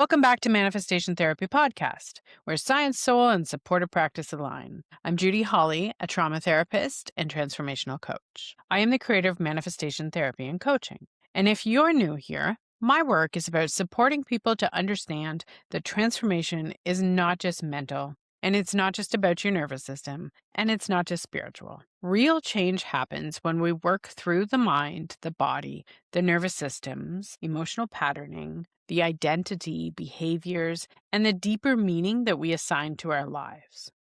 Welcome back to Manifestation Therapy Podcast, where science, soul, and supportive practice align. I'm Judy Hawley, a trauma therapist and transformational coach. I am the creator of Manifestation Therapy and Coaching. And if you're new here, my work is about supporting people to understand that transformation is not just mental, and it's not just about your nervous system, and it's not just spiritual. Real change happens when we work through the mind, the body, the nervous systems, emotional patterning, the identity, behaviors, and the deeper meaning that we assign to our lives.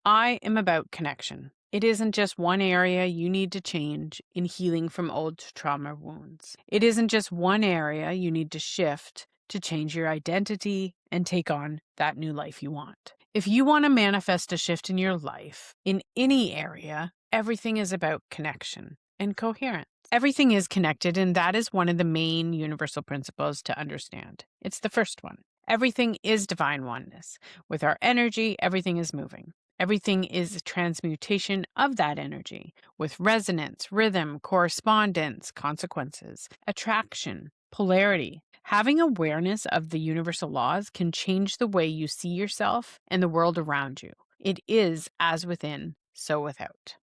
I am about connection. It isn't just one area you need to change in healing from old trauma wounds. It isn't just one area you need to shift to change your identity and take on that new life you want. If you want to manifest a shift in your life, in any area, everything is about connection and coherence. Everything is connected, and that is one of the main universal principles to understand. It's the first one. Everything is divine oneness. With our energy, everything is moving. Everything is a transmutation of that energy with resonance, rhythm, correspondence, consequences, attraction, polarity. Having awareness of the universal laws can change the way you see yourself and the world around you. It is as within, so without.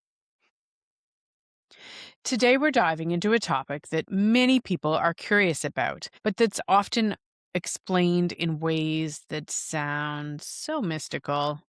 Today, we're diving into a topic that many people are curious about, but that's often explained in ways that sound so mystical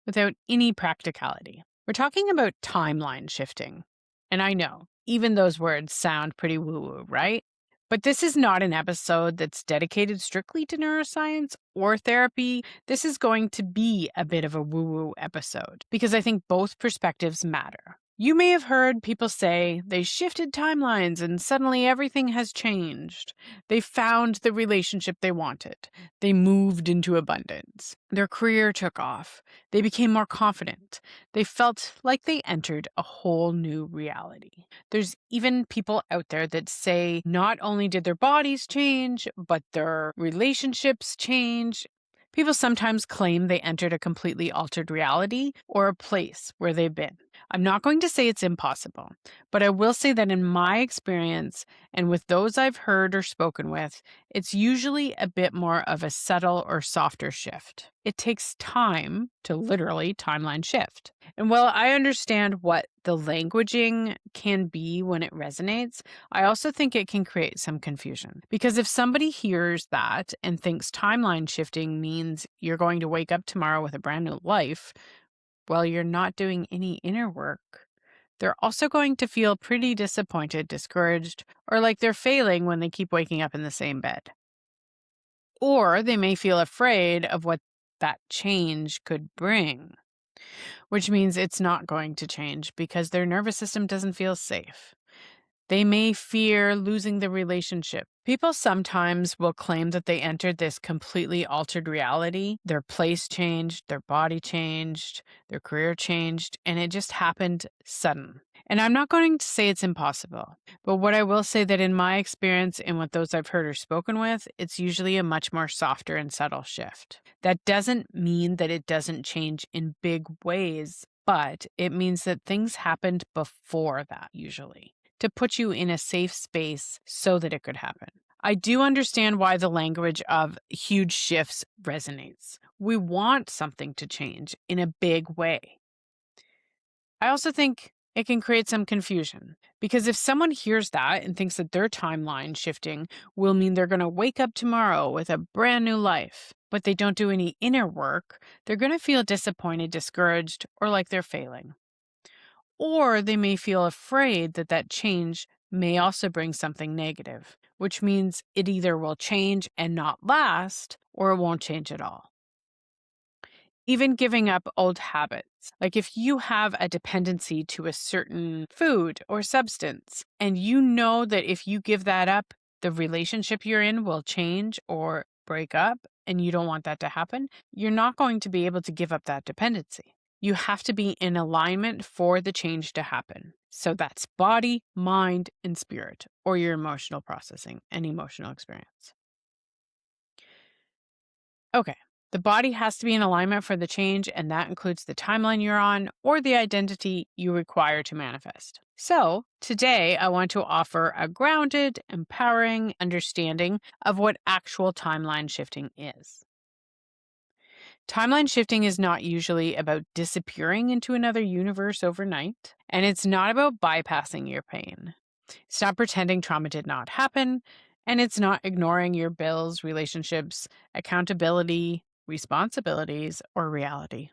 without any practicality. We're talking about timeline shifting. And I know, even those words sound pretty woo-woo, right? But this is not an episode that's dedicated strictly to neuroscience or therapy. This is going to be a bit of a woo-woo episode because I think both perspectives matter. You may have heard people say they shifted timelines and suddenly everything has changed. They found the relationship they wanted. They moved into abundance. Their career took off. They became more confident. They felt like they entered a whole new reality. There's even people out there that say not only did their bodies change, but their relationships change. People sometimes claim they entered a completely altered reality or a place where they've been. I'm not going to say it's impossible, but I will say that in my experience and with those I've heard or spoken with, it's usually a bit more of a subtle or softer shift. It takes time to literally timeline shift. And while I understand what the languaging can be when it resonates, I also think it can create some confusion. Because if somebody hears that and thinks timeline shifting means you're going to wake up tomorrow with a brand new life, well, you're not doing any inner work. They're also going to feel pretty disappointed, discouraged, or like they're failing when they keep waking up in the same bed. Or they may feel afraid of what that change could bring, which means it's not going to change because their nervous system doesn't feel safe. They may fear losing the relationship. People sometimes will claim that they entered this completely altered reality. Their place changed, their body changed, their career changed, and it just happened sudden. And I'm not going to say it's impossible, but what I will say that in my experience and with those I've heard or spoken with, it's usually a much more softer and subtle shift. That doesn't mean that it doesn't change in big ways, but it means that things happened before that usually, to put you in a safe space so that it could happen. I do understand why the language of huge shifts resonates. We want something to change in a big way. I also think it can create some confusion because if someone hears that and thinks that their timeline shifting will mean they're going to wake up tomorrow with a brand new life, but they don't do any inner work, they're going to feel disappointed, discouraged, or like they're failing. Or they may feel afraid that that change may also bring something negative, which means it either will change and not last or it won't change at all. Even giving up old habits, like if you have a dependency to a certain food or substance, and you know that if you give that up, the relationship you're in will change or break up, and you don't want that to happen, you're not going to be able to give up that dependency. You have to be in alignment for the change to happen. So that's body, mind, and spirit, or your emotional processing and emotional experience. Okay, The body has to be in alignment for the change, and that includes the timeline you're on or the identity you require to manifest. So, today I want to offer a grounded, empowering understanding of what actual timeline shifting is. Timeline shifting is not usually about disappearing into another universe overnight, and it's not about bypassing your pain. It's not pretending trauma did not happen, and it's not ignoring your bills, relationships, accountability, responsibilities, or reality.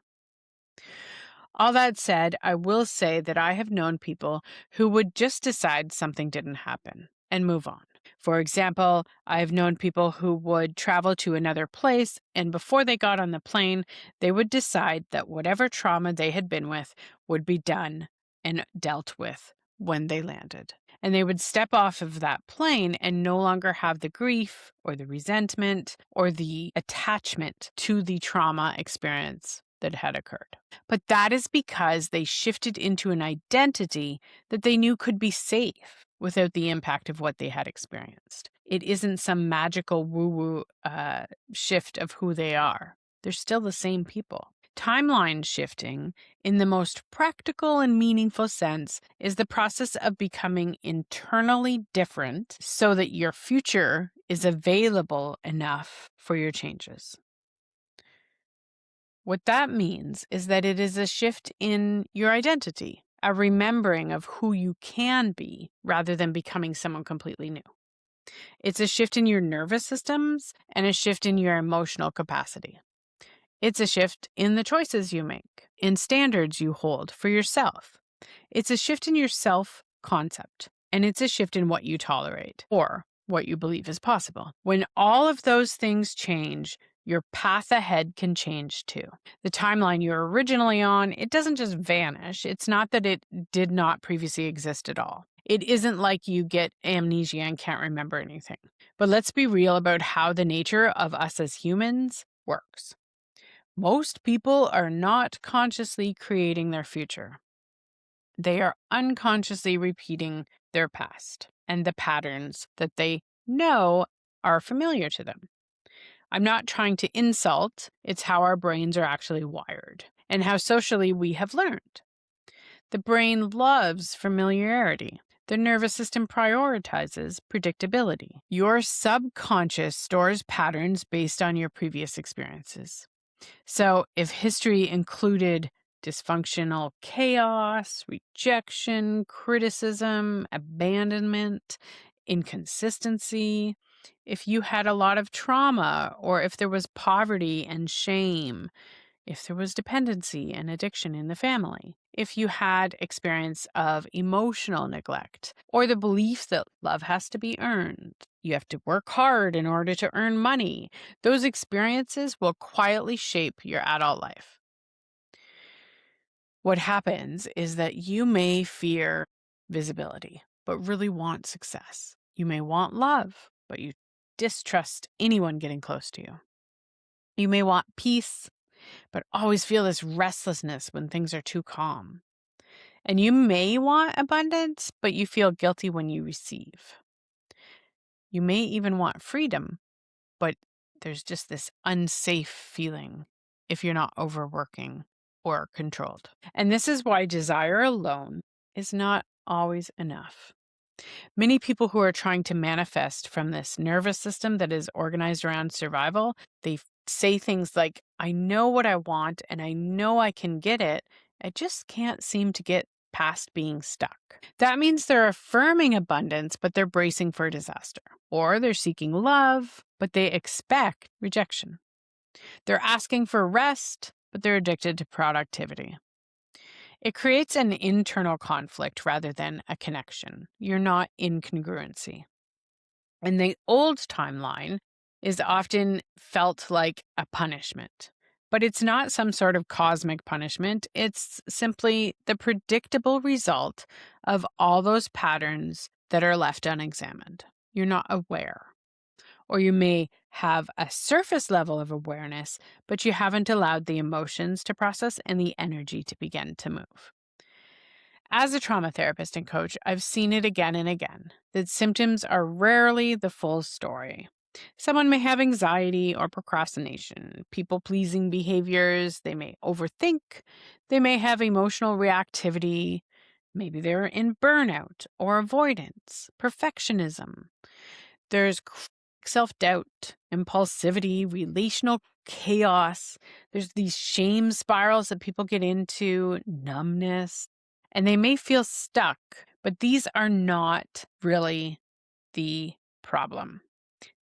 All that said, I will say that I have known people who would just decide something didn't happen and move on. For example, I've known people who would travel to another place, and before they got on the plane, they would decide that whatever trauma they had been with would be done and dealt with when they landed. And they would step off of that plane and no longer have the grief or the resentment or the attachment to the trauma experience that had occurred. But that is because they shifted into an identity that they knew could be safe without the impact of what they had experienced. It isn't some magical woo-woo shift of who they are. They're still the same people. Timeline shifting, in the most practical and meaningful sense, is the process of becoming internally different so that your future is available enough for your changes. What that means is that it is a shift in your identity, a remembering of who you can be rather than becoming someone completely new. It's a shift in your nervous systems and a shift in your emotional capacity. It's a shift in the choices you make, in standards you hold for yourself. It's a shift in your self-concept, and it's a shift in what you tolerate or what you believe is possible. When all of those things change, your path ahead can change too. The timeline you're originally on, it doesn't just vanish. It's not that it did not previously exist at all. It isn't like you get amnesia and can't remember anything. But let's be real about how the nature of us as humans works. Most people are not consciously creating their future. They are unconsciously repeating their past and the patterns that they know are familiar to them. I'm not trying to insult, it's how our brains are actually wired and how socially we have learned. The brain loves familiarity. The nervous system prioritizes predictability. Your subconscious stores patterns based on your previous experiences. So, if history included dysfunctional chaos, rejection, criticism, abandonment, inconsistency, if you had a lot of trauma, or if there was poverty and shame, if there was dependency and addiction in the family, if you had experience of emotional neglect, or the belief that love has to be earned, you have to work hard in order to earn money, those experiences will quietly shape your adult life. What happens is that you may fear visibility, but really want success. You may want love, but you distrust anyone getting close to you. You may want peace, but always feel this restlessness when things are too calm. And you may want abundance, but you feel guilty when you receive. You may even want freedom, but there's just this unsafe feeling if you're not overworking or controlled. And this is why desire alone is not always enough. Many people who are trying to manifest from this nervous system that is organized around survival, they say things like, I know what I want and I know I can get it. I just can't seem to get past being stuck. That means they're affirming abundance, but they're bracing for disaster. Or they're seeking love, but they expect rejection. They're asking for rest, but they're addicted to productivity. It creates an internal conflict rather than a connection. You're not in congruency. And the old timeline is often felt like a punishment. But it's not some sort of cosmic punishment. It's simply the predictable result of all those patterns that are left unexamined. You're not aware. Or you may have a surface level of awareness, but you haven't allowed the emotions to process and the energy to begin to move. As a trauma therapist and coach, I've seen it again and again that symptoms are rarely the full story. Someone may have anxiety or procrastination, people pleasing behaviors, they may overthink, they may have emotional reactivity, maybe they're in burnout or avoidance, perfectionism. There's self doubt, impulsivity, relational chaos. There's these shame spirals that people get into, numbness, and they may feel stuck, but these are not really the problem.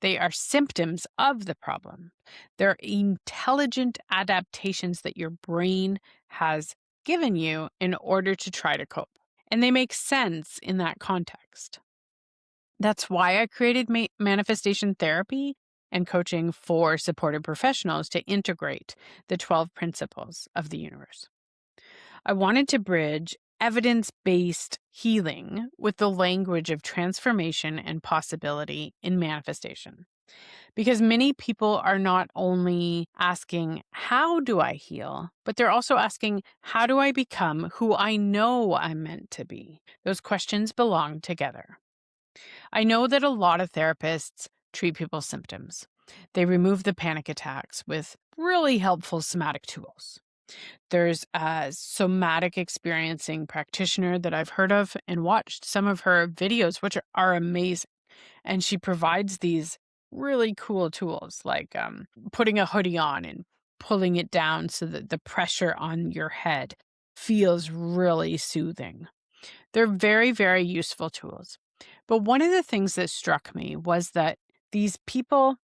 They are symptoms of the problem. They're intelligent adaptations that your brain has given you in order to try to cope. And they make sense in that context. That's why I created manifestation therapy and coaching for supported professionals to integrate the 12 principles of the universe. I wanted to bridge evidence based healing with the language of transformation and possibility in manifestation. Because many people are not only asking, how do I heal? But they're also asking, how do I become who I know I'm meant to be? Those questions belong together. I know that a lot of therapists treat people's symptoms. They remove the panic attacks with really helpful somatic tools. There's a somatic experiencing practitioner that I've heard of and watched some of her videos, which are amazing. And she provides these really cool tools like putting a hoodie on and pulling it down so that the pressure on your head feels really soothing. They're very, very useful tools. But one of the things that struck me was that these people,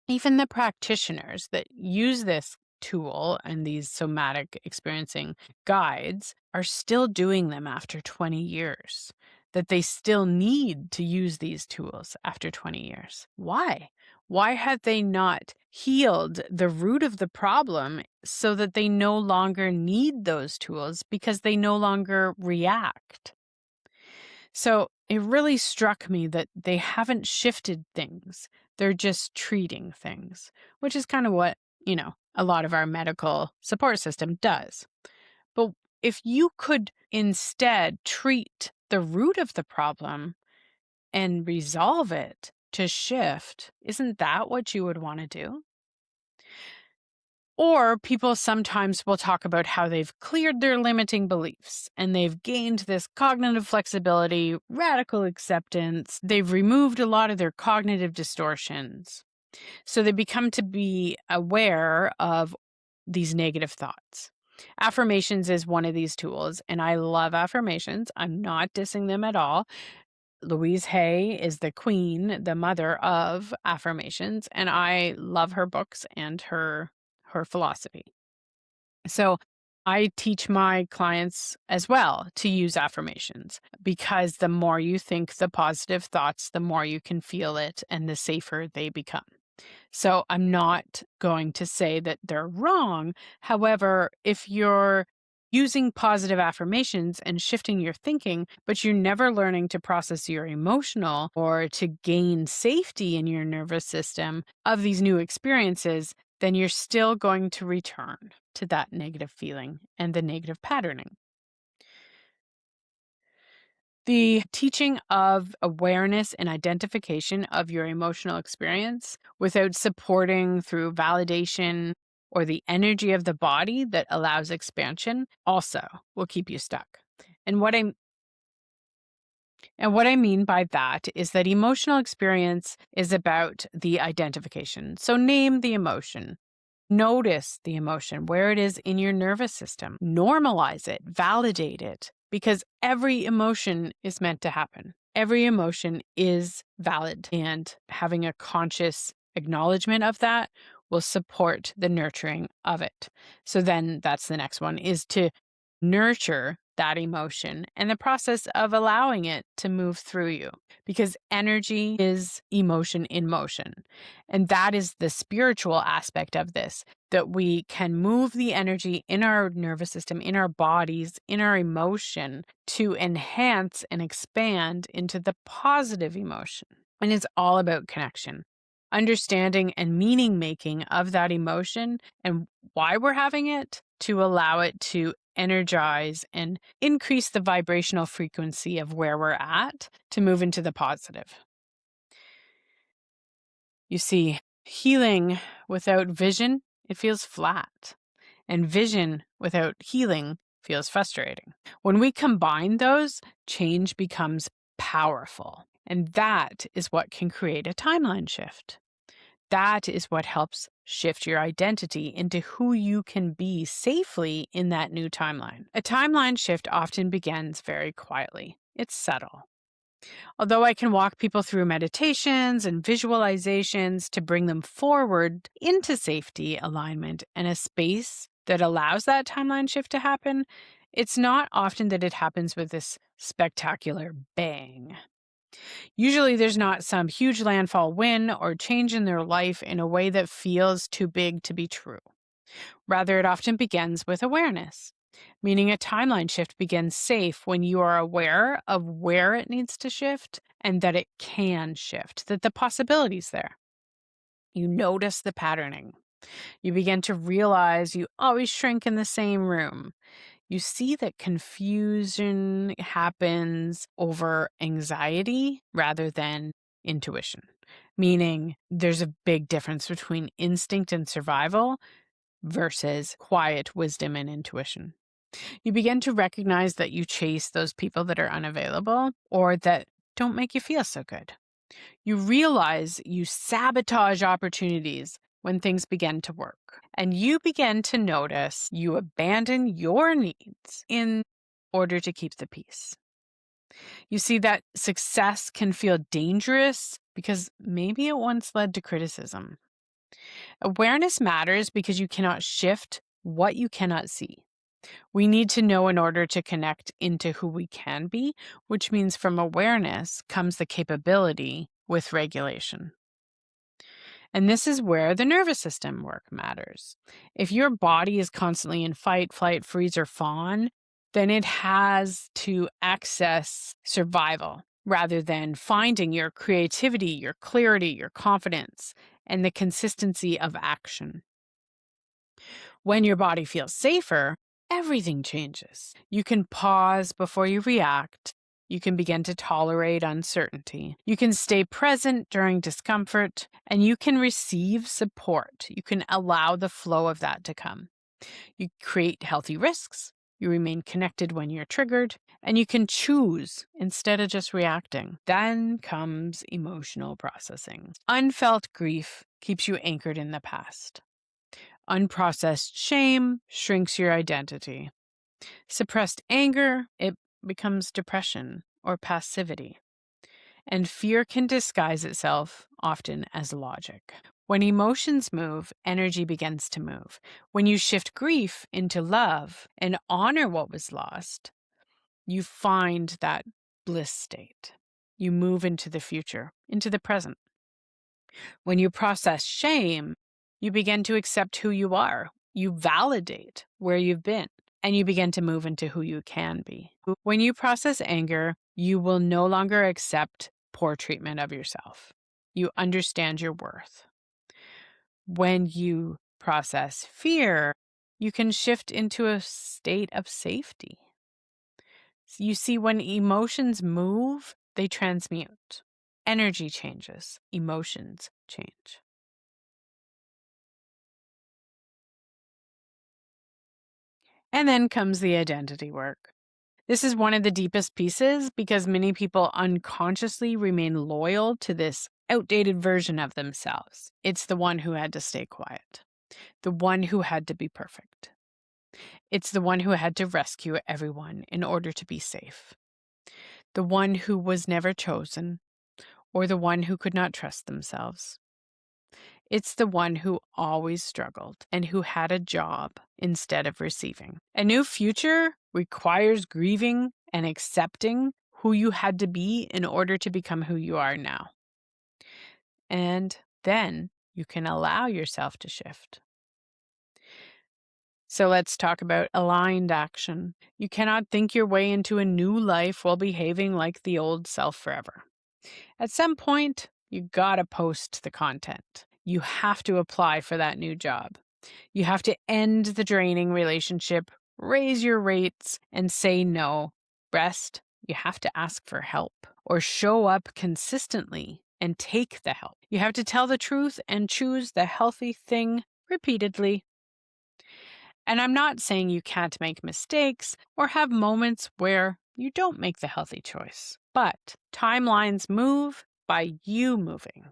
even the practitioners that use this tool and these somatic experiencing guides, are still doing them after 20 years. That they still need to use these tools after 20 years. Why? Why have they not healed the root of the problem so that they no longer need those tools because they no longer react? So it really struck me that they haven't shifted things. They're just treating things, which is kind of what, a lot of our medical support system does. But if you could instead treat the root of the problem and resolve it to shift, isn't that what you would want to do? Or people sometimes will talk about how they've cleared their limiting beliefs and they've gained this cognitive flexibility, radical acceptance. They've removed a lot of their cognitive distortions. So they become to be aware of these negative thoughts. Affirmations is one of these tools, and I love affirmations. I'm not dissing them at all. Louise Hay is the queen, the mother of affirmations, and I love her books and her philosophy. So I teach my clients as well to use affirmations because the more you think the positive thoughts, the more you can feel it and the safer they become. So I'm not going to say that they're wrong. However, if you're using positive affirmations and shifting your thinking, but you're never learning to process your emotional or to gain safety in your nervous system of these new experiences, then you're still going to return to that negative feeling and the negative patterning. The teaching of awareness and identification of your emotional experience without supporting through validation or the energy of the body that allows expansion also will keep you stuck. And what I mean by that is that emotional experience is about the identification. So name the emotion. Notice the emotion, where it is in your nervous system. Normalize it, validate it, because every emotion is meant to happen. Every emotion is valid, and having a conscious acknowledgement of that will support the nurturing of it. So then that's the next one, is to nurture that emotion and the process of allowing it to move through you, because energy is emotion in motion. And that is the spiritual aspect of this, that we can move the energy in our nervous system, in our bodies, in our emotion to enhance and expand into the positive emotion. And it's all about connection, understanding and meaning making of that emotion and why we're having it, to allow it to energize and increase the vibrational frequency of where we're at to move into the positive. You see, healing without vision, it feels flat. And vision without healing feels frustrating. When we combine those, change becomes powerful. And that is what can create a timeline shift. That is what helps shift your identity into who you can be safely in that new timeline. A timeline shift often begins very quietly. It's subtle. Although I can walk people through meditations and visualizations to bring them forward into safety, alignment, and a space that allows that timeline shift to happen, it's not often that it happens with this spectacular bang. Usually, there's not some huge landfall win or change in their life in a way that feels too big to be true. Rather, it often begins with awareness, meaning a timeline shift begins safe when you are aware of where it needs to shift and that it can shift, that the possibility's there. You notice the patterning. You begin to realize you always shrink in the same room. You see that confusion happens over anxiety rather than intuition, meaning there's a big difference between instinct and survival versus quiet wisdom and intuition. You begin to recognize that you chase those people that are unavailable or that don't make you feel so good. You realize you sabotage opportunities when things begin to work. And you begin to notice you abandon your needs in order to keep the peace. You see that success can feel dangerous because maybe it once led to criticism. Awareness matters because you cannot shift what you cannot see. We need to know in order to connect into who we can be, which means from awareness comes the capability with regulation. And this is where the nervous system work matters. If your body is constantly in fight, flight, freeze, or fawn, then it has to access survival rather than finding your creativity, your clarity, your confidence, and the consistency of action. When your body feels safer, everything changes. You can pause before you react. You can begin to tolerate uncertainty. You can stay present during discomfort, and you can receive support. You can allow the flow of that to come. You create healthy risks. You remain connected when you're triggered, and you can choose instead of just reacting. Then comes emotional processing. Unfelt grief keeps you anchored in the past. Unprocessed shame shrinks your identity. Suppressed anger, it becomes depression or passivity. And fear can disguise itself often as logic. When emotions move, energy begins to move. When you shift grief into love and honor what was lost, you find that bliss state. You move into the future, into the present. When you process shame, you begin to accept who you are. You validate where you've been, and you begin to move into who you can be. When you process anger, you will no longer accept poor treatment of yourself. You understand your worth. When you process fear, you can shift into a state of safety. You see, when emotions move, they transmute. Energy changes, emotions change. And then comes the identity work. This is one of the deepest pieces because many people unconsciously remain loyal to this outdated version of themselves. It's the one who had to stay quiet, the one who had to be perfect. It's the one who had to rescue everyone in order to be safe, the one who was never chosen, or the one who could not trust themselves. It's the one who always struggled and who had a job instead of receiving. A new future requires grieving and accepting who you had to be in order to become who you are now. And then you can allow yourself to shift. So let's talk about aligned action. You cannot think your way into a new life while behaving like the old self forever. At some point, you gotta post the content. You have to apply for that new job. You have to end the draining relationship, raise your rates, and say no. Rest, you have to ask for help or show up consistently and take the help. You have to tell the truth and choose the healthy thing repeatedly. And I'm not saying you can't make mistakes or have moments where you don't make the healthy choice, but timelines move by you moving.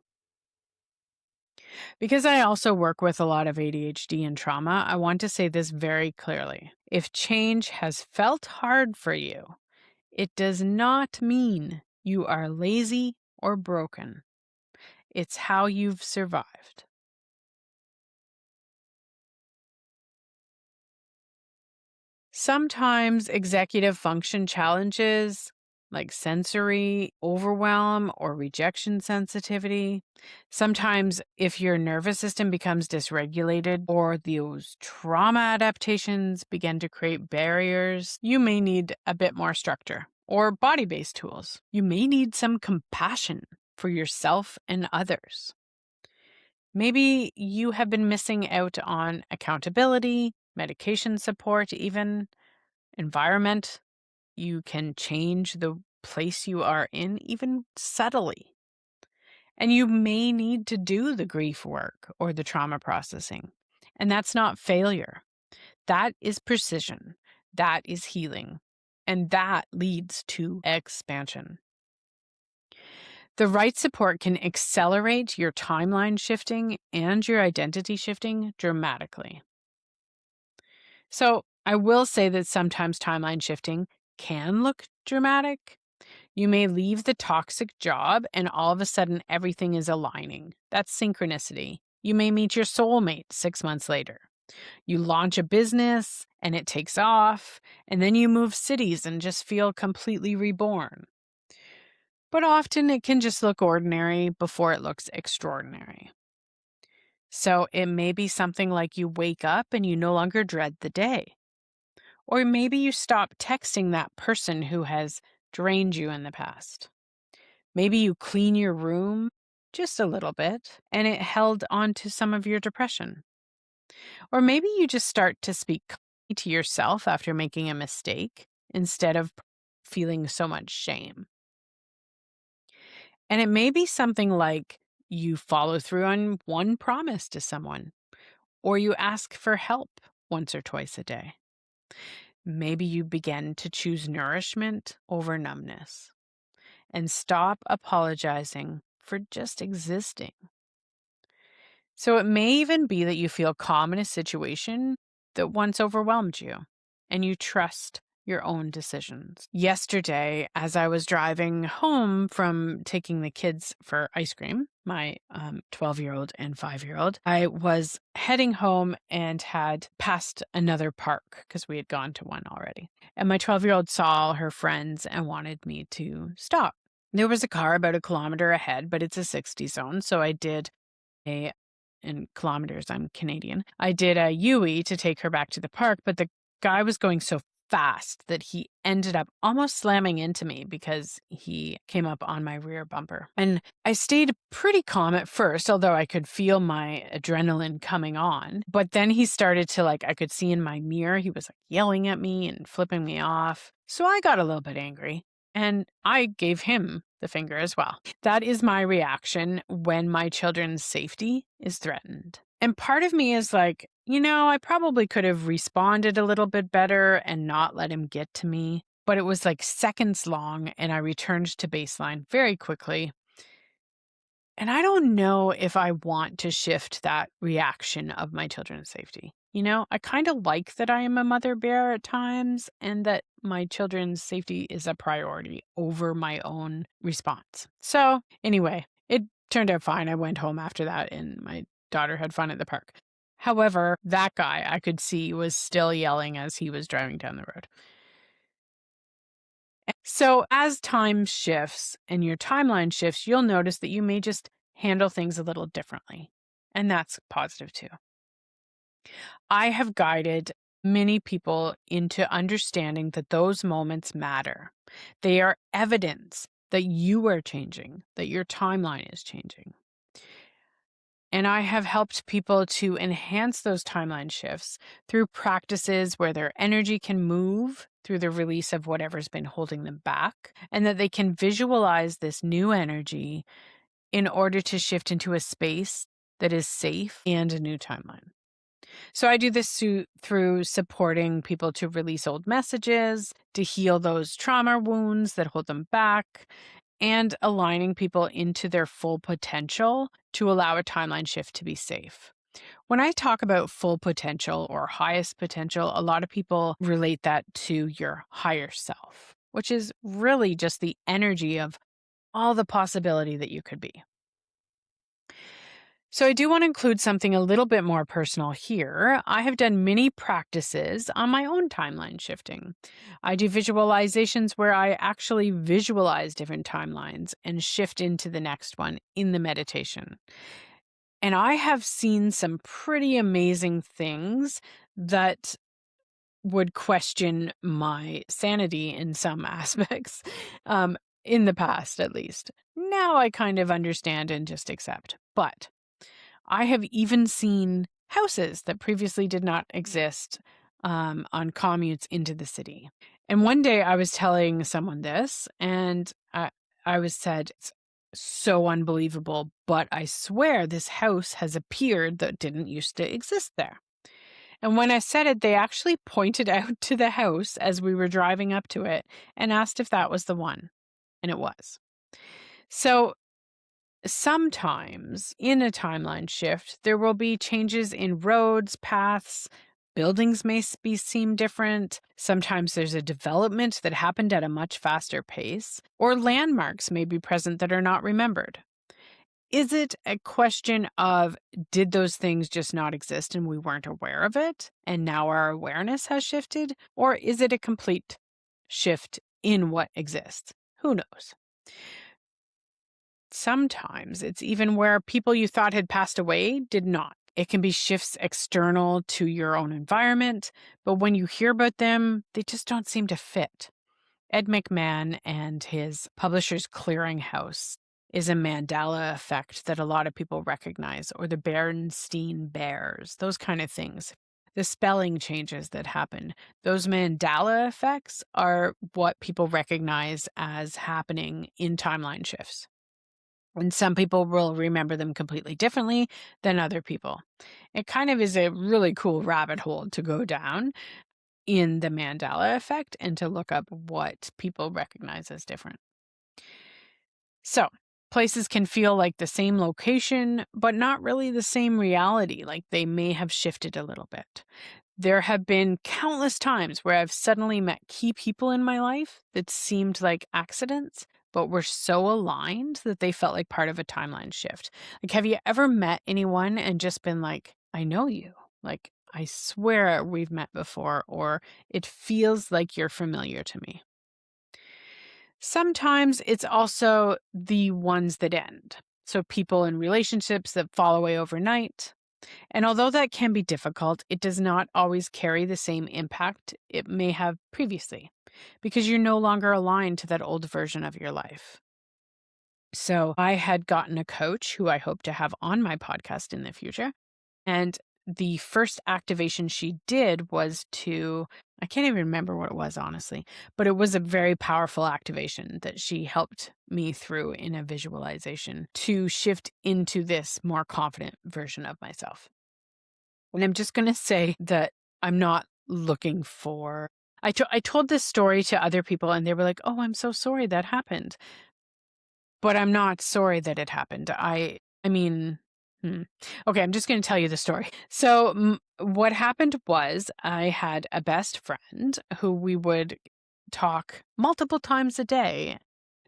Because I also work with a lot of ADHD and trauma, I want to say this very clearly. If change has felt hard for you, it does not mean you are lazy or broken. It's how you've survived. Sometimes executive function challenges, like sensory overwhelm or rejection sensitivity. Sometimes, if your nervous system becomes dysregulated or those trauma adaptations begin to create barriers, you may need a bit more structure or body based tools. You may need some compassion for yourself and others. Maybe you have been missing out on accountability, medication support, even environment. You can change the place you are in, even subtly. And you may need to do the grief work or the trauma processing. And that's not failure. That is precision. That is healing. And that leads to expansion. The right support can accelerate your timeline shifting and your identity shifting dramatically. So, I will say that sometimes timeline shifting can look dramatic. You may leave the toxic job and all of a sudden everything is aligning. That's synchronicity. You may meet your soulmate 6 months later. You launch a business and it takes off, and then you move cities and just feel completely reborn. But often it can just look ordinary before it looks extraordinary. So it may be something like you wake up and you no longer dread the day. Or maybe you stop texting that person who has drained you in the past. Maybe you clean your room just a little bit and it held on to some of your depression. Or maybe you just start to speak kindly to yourself after making a mistake instead of feeling so much shame. And it may be something like you follow through on one promise to someone, or you ask for help once or twice a day. Maybe you begin to choose nourishment over numbness and stop apologizing for just existing. So it may even be that you feel calm in a situation that once overwhelmed you and you trust your own decisions. Yesterday, as I was driving home from taking the kids for ice cream, my 12-year-old and 5-year-old, I was heading home and had passed another park because we had gone to one already. And my 12-year-old saw all her friends and wanted me to stop. There was a car about a kilometer ahead, but it's a 60 zone. So I did in kilometers, I'm Canadian. I did a UE to take her back to the park, but the guy was going so fast that he ended up almost slamming into me because he came up on my rear bumper. And I stayed pretty calm at first, although I could feel my adrenaline coming on. But then he started to I could see in my mirror, he was yelling at me and flipping me off. So I got a little bit angry. And I gave him the finger as well. That is my reaction when my children's safety is threatened. And part of me is I probably could have responded a little bit better and not let him get to me. But it was seconds long, and I returned to baseline very quickly. And I don't know if I want to shift that reaction of my children's safety. I kind of like that I am a mother bear at times and that my children's safety is a priority over my own response. So, anyway, it turned out fine. I went home after that and my daughter had fun at the park. However, that guy I could see was still yelling as he was driving down the road. So, as time shifts and your timeline shifts, you'll notice that you may just handle things a little differently. And that's positive too. I have guided many people into understanding that those moments matter. They are evidence that you are changing, that your timeline is changing. And I have helped people to enhance those timeline shifts through practices where their energy can move through the release of whatever's been holding them back, and that they can visualize this new energy in order to shift into a space that is safe and a new timeline. So I do this through supporting people to release old messages, to heal those trauma wounds that hold them back, and aligning people into their full potential to allow a timeline shift to be safe. When I talk about full potential or highest potential, a lot of people relate that to your higher self, which is really just the energy of all the possibility that you could be. So, I do want to include something a little bit more personal here. I have done many practices on my own timeline shifting. I do visualizations where I actually visualize different timelines and shift into the next one in the meditation. And I have seen some pretty amazing things that would question my sanity in some aspects, in the past at least. Now I kind of understand and just accept. But I have even seen houses that previously did not exist on commutes into the city. And one day I was telling someone this, and I was said, it's so unbelievable, but I swear this house has appeared that didn't used to exist there. And when I said it, they actually pointed out to the house as we were driving up to it and asked if that was the one. And it was. So sometimes in a timeline shift, there will be changes in roads, paths, buildings may seem different. Sometimes there's a development that happened at a much faster pace, or landmarks may be present that are not remembered. Is it a question of did those things just not exist and we weren't aware of it, and now our awareness has shifted? Or is it a complete shift in what exists? Who knows? Sometimes it's even where people you thought had passed away did not. It can be shifts external to your own environment, but when you hear about them, they just don't seem to fit. Ed McMahon and his Publishers Clearinghouse is a Mandela effect that a lot of people recognize, or the Bernstein Bears, those kind of things. The spelling changes that happen. Those Mandela effects are what people recognize as happening in timeline shifts. And some people will remember them completely differently than other people. It kind of is a really cool rabbit hole to go down in the Mandela effect and to look up what people recognize as different. So, places can feel like the same location, but not really the same reality, like they may have shifted a little bit. There have been countless times where I've suddenly met key people in my life that seemed like accidents, but were so aligned that they felt like part of a timeline shift. Like, have you ever met anyone and just been like, I know you? Like, I swear we've met before, or it feels like you're familiar to me. Sometimes it's also the ones that end. So people in relationships that fall away overnight. And although that can be difficult, it does not always carry the same impact it may have previously because you're no longer aligned to that old version of your life. So I had gotten a coach who I hope to have on my podcast in the future. And the first activation she did was I can't even remember what it was, honestly, but it was a very powerful activation that she helped me through in a visualization to shift into this more confident version of myself. And I'm just going to say that I'm not looking for. I told this story to other people and they were like, oh, I'm so sorry that happened. But I'm not sorry that it happened. I mean, okay, I'm just going to tell you the story. So what happened was I had a best friend who we would talk multiple times a day.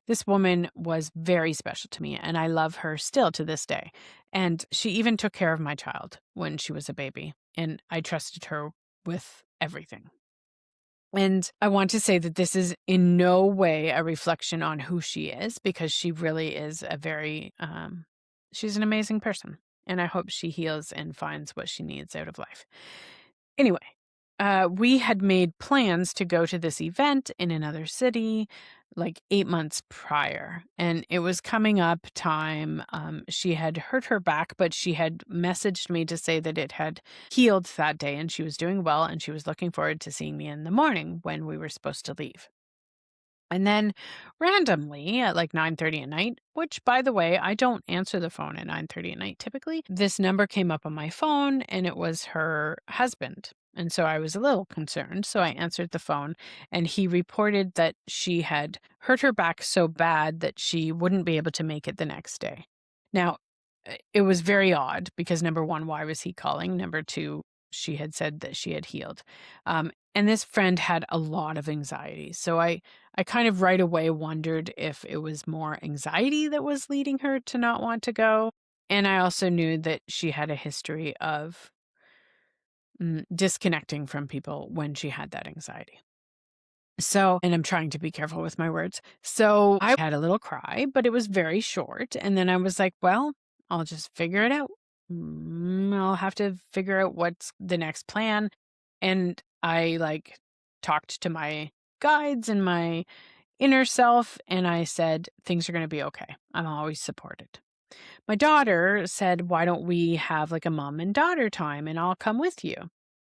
This woman was very special to me, and I love her still to this day. And she even took care of my child when she was a baby, and I trusted her with everything. And I want to say that this is in no way a reflection on who she is, because she really is she's an amazing person. And I hope she heals and finds what she needs out of life. Anyway, we had made plans to go to this event in another city like 8 months prior, and it was coming up time. She had hurt her back, but she had messaged me to say that it had healed that day and she was doing well and she was looking forward to seeing me in the morning when we were supposed to leave. And then randomly at like 9:30 at night, which by the way, I don't answer the phone at 9:30 at night typically. This number came up on my phone and it was her husband. And so I was a little concerned. So I answered the phone and he reported that she had hurt her back so bad that she wouldn't be able to make it the next day. Now, it was very odd because number one, why was he calling? Number two, she had said that she had healed. And this friend had a lot of anxiety. So I kind of right away wondered if it was more anxiety that was leading her to not want to go. And I also knew that she had a history of disconnecting from people when she had that anxiety. So, and I'm trying to be careful with my words. So I had a little cry, but it was very short. And then I was like, well, I'll just figure it out. I'll have to figure out what's the next plan. And I like talked to my guides and my inner self, and I said, things are going to be okay. I'm always supported. My daughter said, why don't we have like a mom and daughter time and I'll come with you?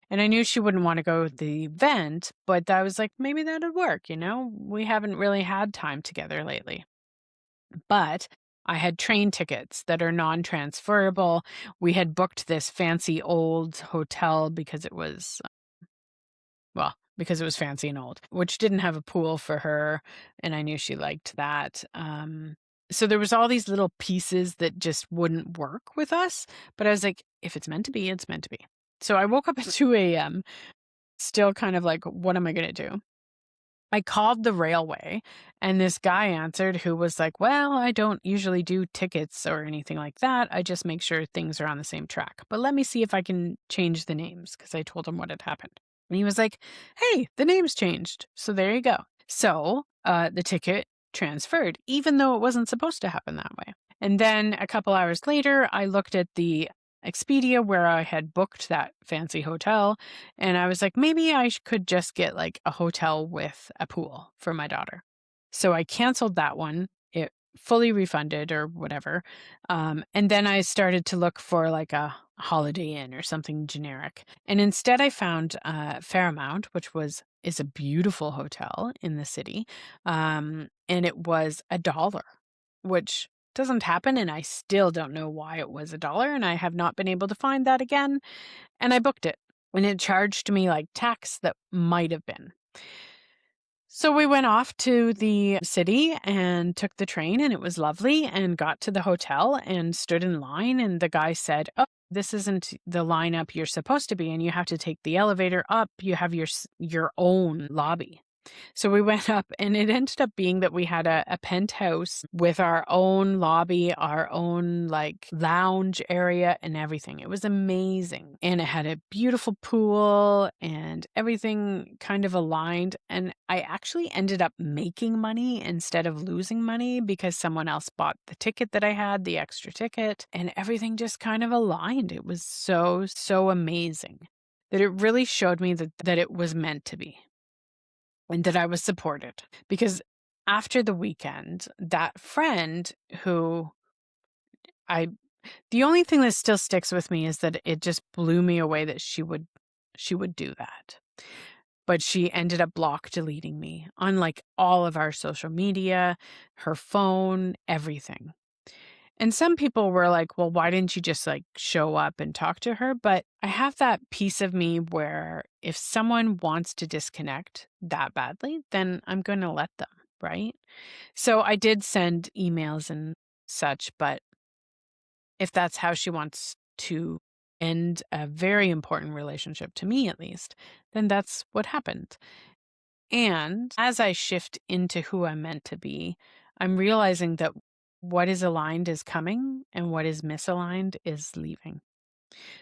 And I knew she wouldn't want to go to the event, but I was like, maybe that'd work. We haven't really had time together lately. But I had train tickets that are non transferable. We had booked this fancy old hotel because it was fancy and old, which didn't have a pool for her, and I knew she liked that. So there was all these little pieces that just wouldn't work with us, but I was like, if it's meant to be, it's meant to be. So I woke up at 2 a.m., still kind of like, what am I going to do? I called the railway and this guy answered who was like, well, I don't usually do tickets or anything like that. I just make sure things are on the same track. But let me see if I can change the names because I told him what had happened. And he was like, hey, the name's changed. So there you go. So the ticket transferred, even though it wasn't supposed to happen that way. And then a couple hours later, I looked at the Expedia where I had booked that fancy hotel. And I was like, maybe could just get like a hotel with a pool for my daughter. So I canceled that one. It fully refunded or whatever. And then I started to look for like a Holiday Inn or something generic. And instead I found Fairmount, which is a beautiful hotel in the city. And it was $1, which doesn't happen, and I still don't know why it was $1, and I have not been able to find that again, and I booked it, and it charged me, like, tax that might have been. So we went off to the city and took the train, and it was lovely, and got to the hotel and stood in line, and the guy said, "Oh, this isn't the lineup you're supposed to be in, you have to take the elevator up, you have your own lobby." So we went up and it ended up being that we had a penthouse with our own lobby, our own like lounge area and everything. It was amazing. And it had a beautiful pool and everything kind of aligned. And I actually ended up making money instead of losing money because someone else bought the ticket that I had, the extra ticket, and everything just kind of aligned. It was so, so amazing that it really showed me that it was meant to be and that I was supported. Because after the weekend, that friend who I the only thing that still sticks with me is that it just blew me away that she would do that. But she ended up block deleting me on like all of our social media, her phone, everything. And some people were like, well, why didn't you just like show up and talk to her? But I have that piece of me where if someone wants to disconnect that badly, then I'm going to let them, right? So I did send emails and such, but if that's how she wants to end a very important relationship to me, at least, then that's what happened. And as I shift into who I'm meant to be, I'm realizing that what is aligned is coming and what is misaligned is leaving.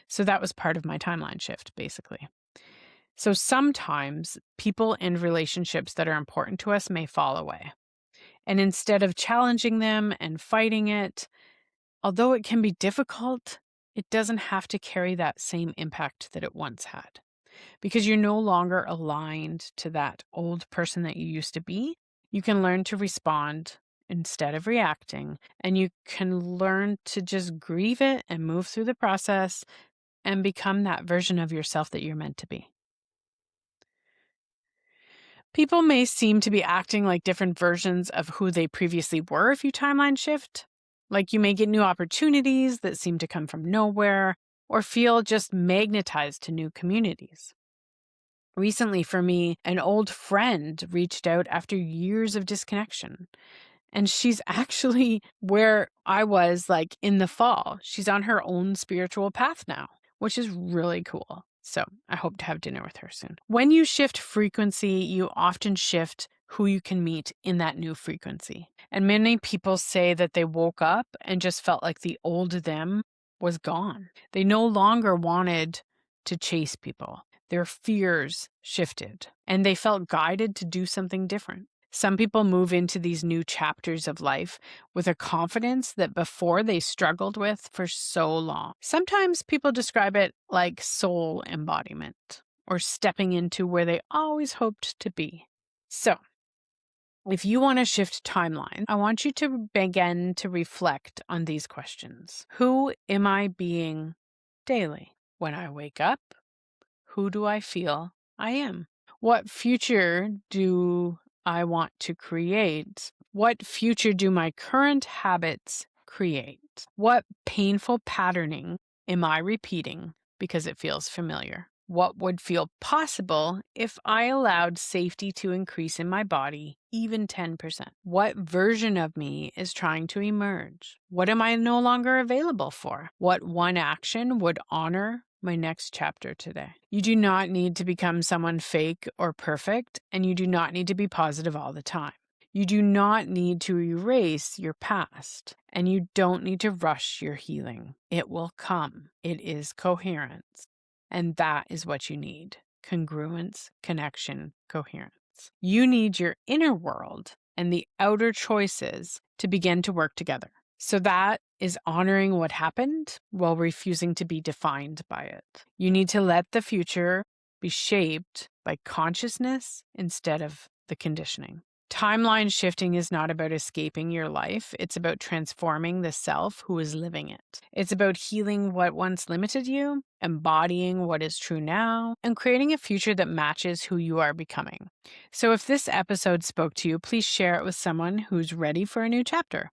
So that was part of my timeline shift, basically. So sometimes people and relationships that are important to us may fall away. And instead of challenging them and fighting it, although it can be difficult, it doesn't have to carry that same impact that it once had because you're no longer aligned to that old person that you used to be. You can learn to respond instead of reacting, and you can learn to just grieve it and move through the process and become that version of yourself that you're meant to be. People may seem to be acting like different versions of who they previously were if you timeline shift. Like you may get new opportunities that seem to come from nowhere or feel just magnetized to new communities. Recently, for me, an old friend reached out after years of disconnection. And she's actually where I was like in the fall. She's on her own spiritual path now, which is really cool. So I hope to have dinner with her soon. When you shift frequency, you often shift who you can meet in that new frequency. And many people say that they woke up and just felt like the old them was gone. They no longer wanted to chase people. Their fears shifted and they felt guided to do something different. Some people move into these new chapters of life with a confidence that before they struggled with for so long. Sometimes people describe it like soul embodiment or stepping into where they always hoped to be. So, if you want to shift timeline, I want you to begin to reflect on these questions. Who am I being daily? When I wake up, who do I feel I am? What future do I want to create? What future do my current habits create? What painful patterning am I repeating because it feels familiar? What would feel possible if I allowed safety to increase in my body, even 10%? What version of me is trying to emerge? What am I no longer available for? What one action would honor my next chapter today? You do not need to become someone fake or perfect, and you do not need to be positive all the time. You do not need to erase your past, and you don't need to rush your healing. It will come. It is coherence. And that is what you need: congruence, connection, coherence. You need your inner world and the outer choices to begin to work together. So that is honoring what happened while refusing to be defined by it. You need to let the future be shaped by consciousness instead of the conditioning. Timeline shifting is not about escaping your life. It's about transforming the self who is living it. It's about healing what once limited you, embodying what is true now, and creating a future that matches who you are becoming. So if this episode spoke to you, please share it with someone who's ready for a new chapter.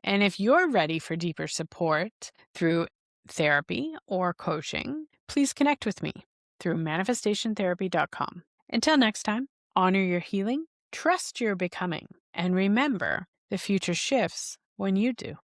And if you're ready for deeper support through therapy or coaching, please connect with me through manifestationtherapy.com. Until next time, honor your healing, trust your becoming, and remember the future shifts when you do.